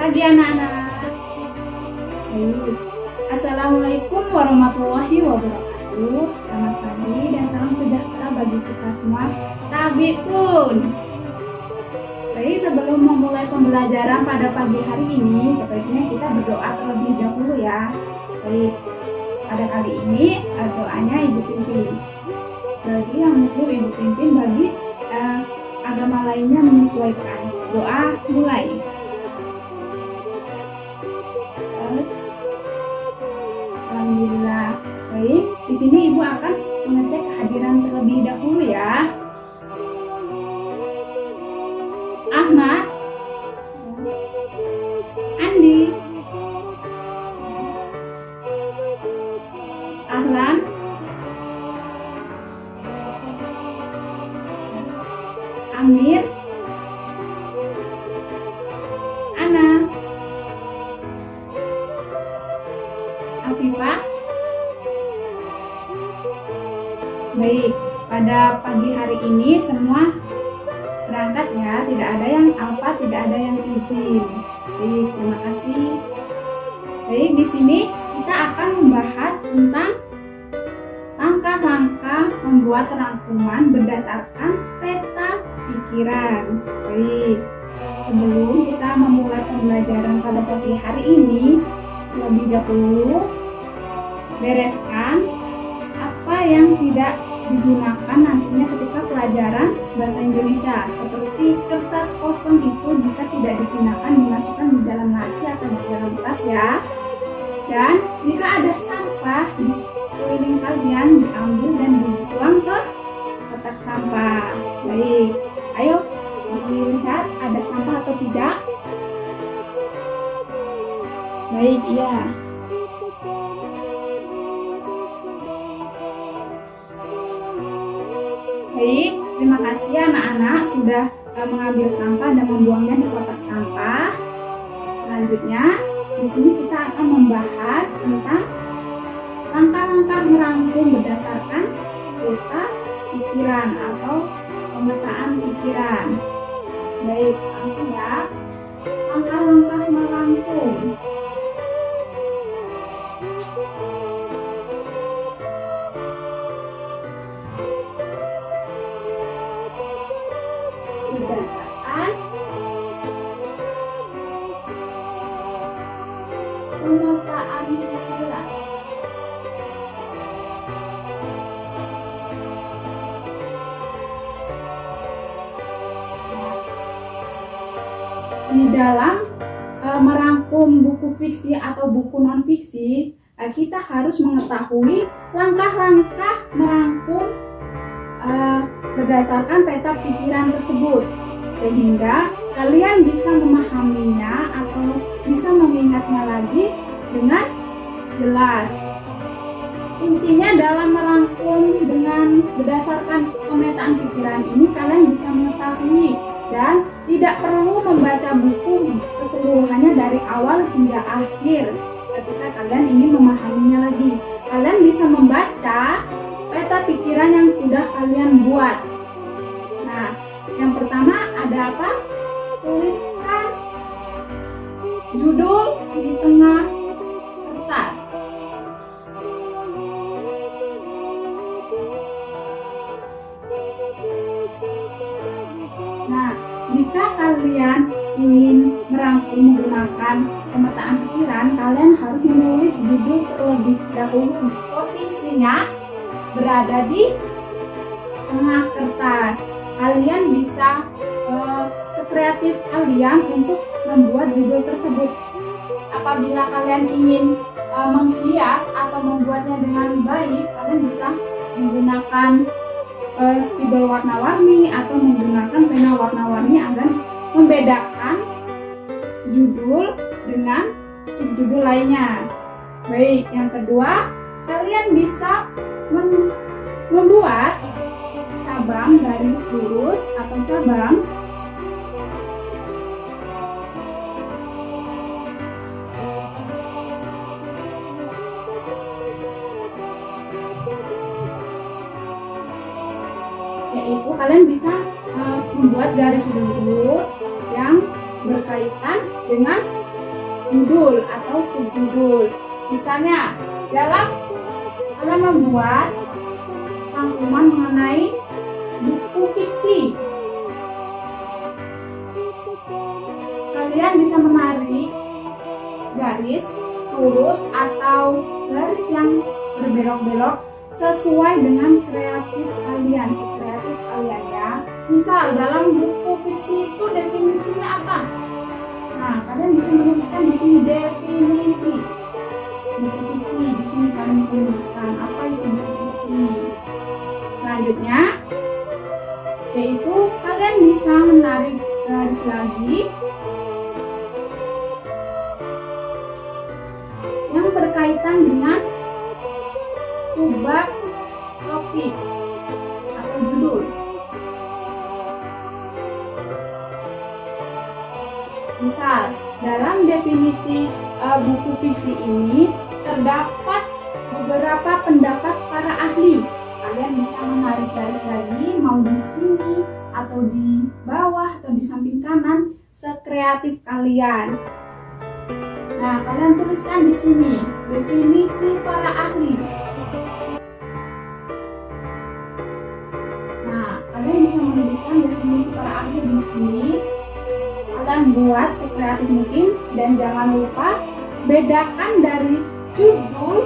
pagi anak-anak. Baik. Assalamualaikum warahmatullahi wabarakatuh. Selamat pagi dan salam sejahtera bagi kita semua. Tabiun. Baik, sebelum memulai pembelajaran pada pagi hari ini, sebaiknya kita berdoa terlebih dahulu ya. Baik. Pada kali ini doanya Ibu pimpin. Bagi yang muslim Ibu pimpin, bagi agama lainnya menyesuaikan. Doa mulai. Alhamdulillah. Baik, di sini Ibu akan mengecek kehadiran terlebih dahulu ya. Ahmad, Andi, Ahlan, Amir, Ana, Afifah. Baik, pada pagi hari ini semua berangkat ya, tidak ada yang alfa, tidak ada yang izin. Baik, terima kasih. Baik, di sini kita akan membahas tentang langkah-langkah membuat rangkuman berdasarkan peta pikiran. Baik, sebelum kita memulai pembelajaran pada pagi hari ini, terlebih dahulu bereskan apa yang tidak digunakan nantinya ketika pelajaran bahasa Indonesia, seperti kertas kosong itu jika tidak digunakan dimasukkan di dalam laci atau di dalam tas ya. Dan jika ada sampah di sekeliling kalian, diambil dan dibuang ke kotak sampah. Baik, ayo dilihat ada sampah atau tidak. Baik, iya. Baik, terima kasih anak-anak sudah mengambil sampah dan membuangnya di kotak sampah. Selanjutnya, di sini kita akan membahas tentang langkah-langkah merangkum berdasarkan peta pikiran atau pemetaan pikiran. Baik, langsung ya. Langkah-langkah merangkum. Berdasarkan pemetaan pikiran. Di dalam merangkum buku fiksi atau buku non-fiksi, kita harus mengetahui langkah-langkah merangkum berdasarkan peta pikiran tersebut, sehingga kalian bisa memahaminya atau bisa mengingatnya lagi dengan jelas. Kuncinya dalam merangkum dengan berdasarkan pemetaan pikiran ini, kalian bisa mengetahui dan tidak perlu membaca buku keseluruhannya dari awal hingga akhir. Ketika kalian ingin memahaminya lagi, kalian bisa membaca peta pikiran yang sudah kalian buat. Nah, yang pertama ada apa? Tuliskan judul di tengah kertas. Nah, jika kalian ingin merangkum menggunakan pemetaan pikiran, kalian harus menulis judul terlebih dahulu. Posisinya berada di tengah kertas. Kalian bisa sekreatif kalian untuk membuat judul tersebut. Apabila kalian ingin menghias atau membuatnya dengan baik, kalian bisa menggunakan spidol warna-warni atau menggunakan pena warna-warni agar membedakan judul dengan subjudul lainnya. Baik, yang kedua, kalian bisa membuat cabang garis lurus atau cabang yaitu kalian bisa membuat garis lurus yang berkaitan dengan judul atau subjudul. Misalnya, dalam kalian membuat rangkuman mengenai buku fiksi, kalian bisa menarik garis lurus atau garis yang berbelok-belok sesuai dengan sekreatif kalian ya. Misal dalam buku fiksi itu definisinya apa? Nah, kalian bisa menuliskan di sini definisi buku fiksi. Di sini kalian bisa menuliskan apa itu buku fiksi. Selanjutnya, yaitu kalian bisa menarik garis lagi yang berkaitan dengan subbab topik atau judul. Misal, dalam definisi buku fiksi ini terdapat beberapa pendapat para ahli. Kalian bisa menarik garis lagi, mau di sini atau di bawah atau di samping kanan, sekreatif kalian. Nah, kalian tuliskan di sini definisi para ahli. Nah, kalian bisa menuliskan definisi para ahli di sini. Kalian buat sekreatif mungkin dan jangan lupa bedakan dari judul,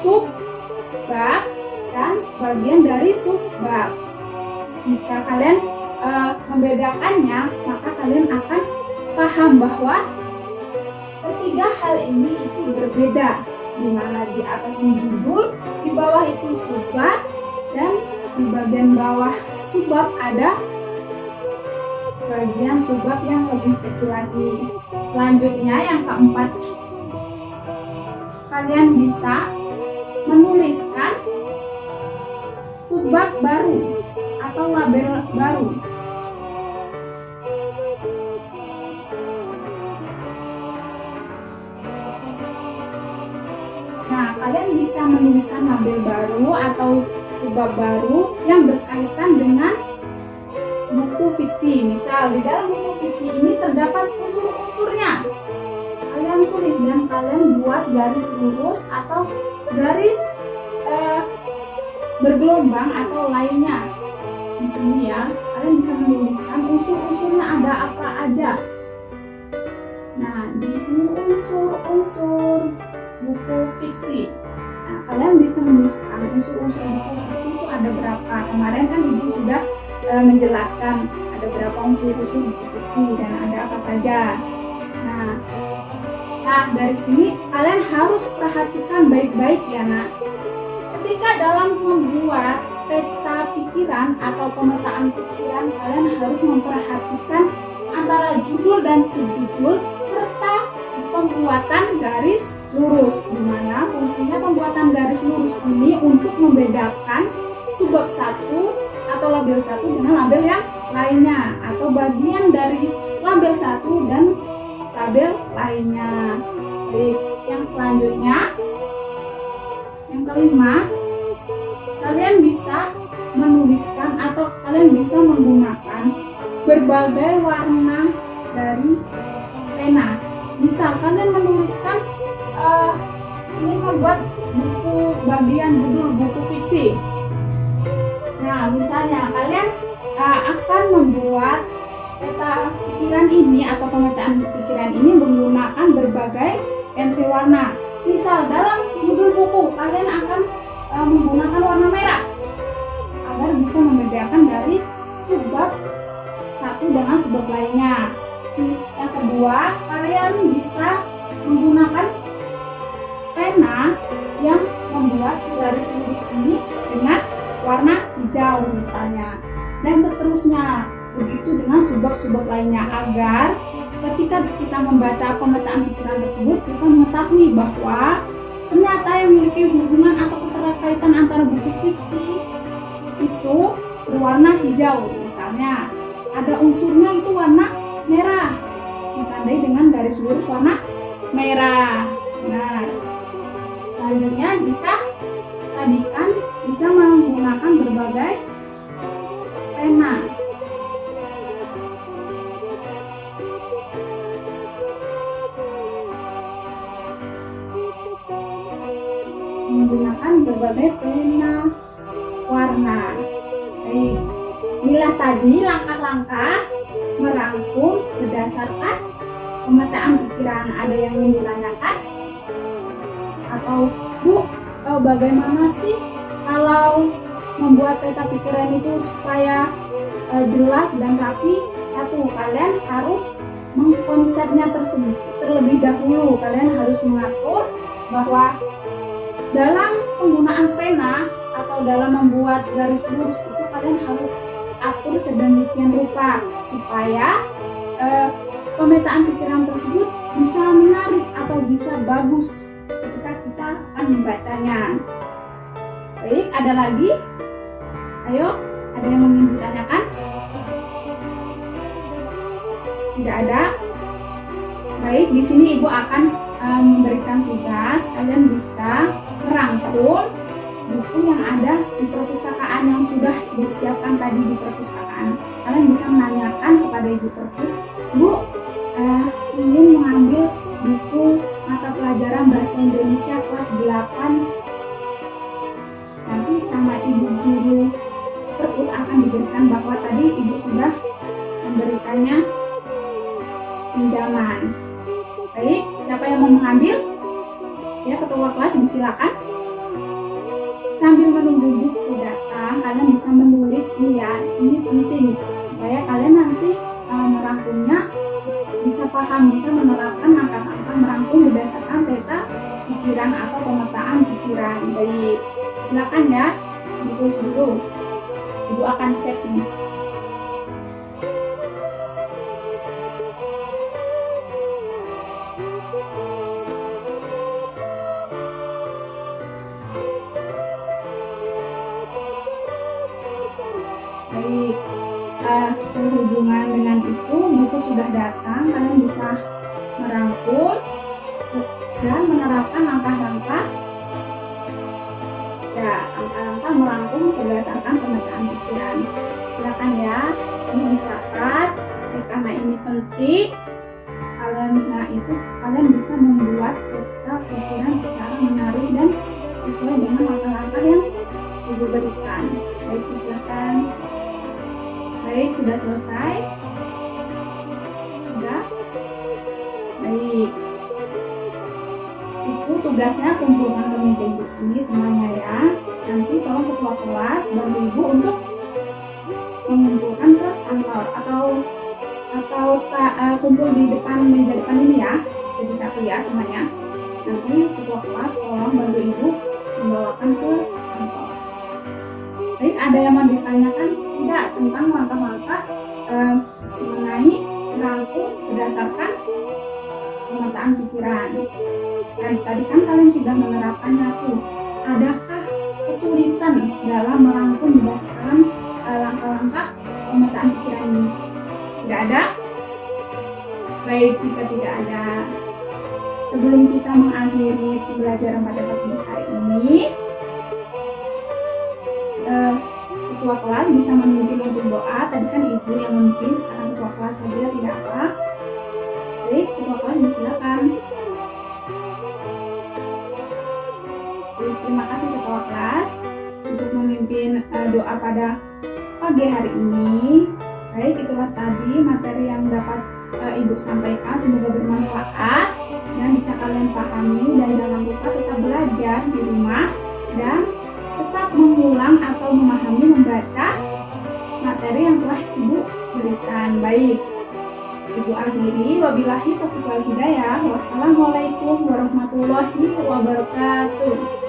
subbab, dan bagian dari subbab. Jika kalian membedakannya, maka kalian akan paham bahwa ketiga hal ini itu berbeda, di mana di atas ini judul, di bawah itu subbab, dan di bagian bawah subbab ada bagian subbab yang lebih kecil lagi. Selanjutnya yang keempat, kalian bisa menuliskan subbab baru atau label baru. Nah, kalian bisa menuliskan label baru atau subbab baru yang berkaitan dengan buku fiksi. Misal di dalam buku fiksi ini terdapat unsur-unsurnya. Kalian tulis dan kalian buat garis lurus atau garis bergelombang atau lainnya. Di sini ya, kalian bisa menuliskan unsur-unsurnya ada apa aja. Nah, di sini unsur-unsur buku fiksi. Nah, kalian bisa menuliskan unsur-unsur buku fiksi itu ada berapa. Kemarin kan Ibu sudah menjelaskan ada berapa unsur-unsur buku fiksi dan ada apa saja. Nah, dari sini kalian harus perhatikan baik-baik ya nak. Ketika dalam membuat peta pikiran atau pemetaan pikiran, kalian harus memperhatikan antara judul dan subjudul serta pembuatan garis lurus, di mana fungsinya pembuatan garis lurus ini untuk membedakan subbab satu atau label satu dengan label yang lainnya, atau bagian dari label satu dan label lainnya. Baik, yang selanjutnya, yang kelima, kalian bisa menuliskan atau kalian bisa menggunakan berbagai warna dari pena. Misal kalian menuliskan ingin membuat buku bagian judul buku fiksi. Nah, misalnya kalian akan membuat peta pikiran ini atau pemetaan pikiran ini menggunakan berbagai pensil warna. Misal dalam judul buku kalian akan menggunakan warna merah agar bisa membedakan dari subbab satu dengan subbab lainnya. Yang kedua, kalian bisa menggunakan pena yang membuat garis lurus ini dengan warna hijau misalnya, dan seterusnya. Begitu dengan subbab-subbab lainnya, agar ketika kita membaca pemetaan pikiran tersebut kita mengetahui bahwa ternyata yang memiliki hubungan atau keterkaitan antara buku fiksi itu berwarna hijau. Misalnya ada unsurnya itu warna merah, ditandai dengan garis lurus warna merah. Benar. Selanjutnya, jika tadi kan bisa menggunakan berbagai pena. sebagai pena warna. Baik, inilah tadi langkah-langkah merangkum berdasarkan pemetaan pikiran. Ada yang ingin ditanyakan? Atau Bu, bagaimana sih kalau membuat peta pikiran itu supaya jelas dan rapi? Satu, kalian harus mengkonsepnya tersebut terlebih dahulu. Kalian harus mengatur bahwa dalam penggunaan pena atau dalam membuat garis lurus itu kalian harus atur sedemikian rupa supaya pemetaan pikiran tersebut bisa menarik atau bisa bagus ketika kita akan membacanya. Baik, ada lagi? Ayo, ada yang ingin ditanyakan? Tidak ada? Baik, di sini Ibu akan memberikan tugas. Kalian bisa merangkum buku yang ada di perpustakaan yang sudah disiapkan tadi di perpustakaan. Kalian bisa menanyakan kepada Ibu Perpus, Bu, ingin mengambil buku mata pelajaran Bahasa Indonesia kelas 8. Nanti sama Ibu Guru Perpus akan diberikan bahwa tadi Ibu sudah memberikannya pinjaman. Baik, siapa yang mau mengambil? Ya, ketua kelas disilakan. Sambil menunggu buku datang, kalian bisa menulis ini ya, ini penting supaya kalian nanti merangkumnya bisa paham, bisa menerapkan langkah-langkah merangkum berdasarkan peta pikiran atau pemetaan pikiran. Baik, silakan ya, ditulis dulu. Ibu akan cek nih. Baik, sehubungan dengan itu buku sudah datang, kalian bisa merangkum dan menerapkan langkah-langkah merangkum berdasarkan pemetaan pikiran. Silakan ya, ini dicatat karena ini penting. Kalian bisa membuat peta pikiran secara menarik dan sesuai dengan langkah-langkah yang Ibu berikan. Baik, silakan. Baik, sudah selesai? Sudah? Baik. Itu tugasnya kumpulkan ke meja Ibu sini semuanya ya. Nanti tolong ketua kelas bantu Ibu untuk mengumpulkan ke kantor atau kumpul di depan meja depan ini ya. Jadi satu ya semuanya. Nanti ketua kelas tolong bantu Ibu membawakan ke kantor. Baik, ada yang mau ditanyakan? Tidak, tentang langkah-langkah mengenai merangkum berdasarkan pemetaan pikiran. Dan tadi kan kalian sudah menerapkannya tuh. Adakah kesulitan dalam merangkum berdasarkan langkah-langkah pemetaan pikiran ini? Tidak ada? Baik, jika tidak ada, sebelum kita mengakhiri pembelajaran pada pagi hari ini, ketua kelas bisa memimpin untuk doa. Tadi kan Ibu yang memimpin, sekarang ketua kelas saja, tidak apa. Baik, ketua kelas disilakan. Terima kasih ketua kelas untuk memimpin doa pada pagi hari ini. Baik, itulah tadi materi yang dapat Ibu sampaikan. Semoga bermanfaat dan bisa kalian pahami, dan jangan lupa tetap belajar di rumah dan tetap mengulang atau memahami membaca materi yang telah Ibu berikan. Baik, Ibu akhiri, wabillahi taufiq wal hidayah. Wassalamualaikum warahmatullahi wabarakatuh.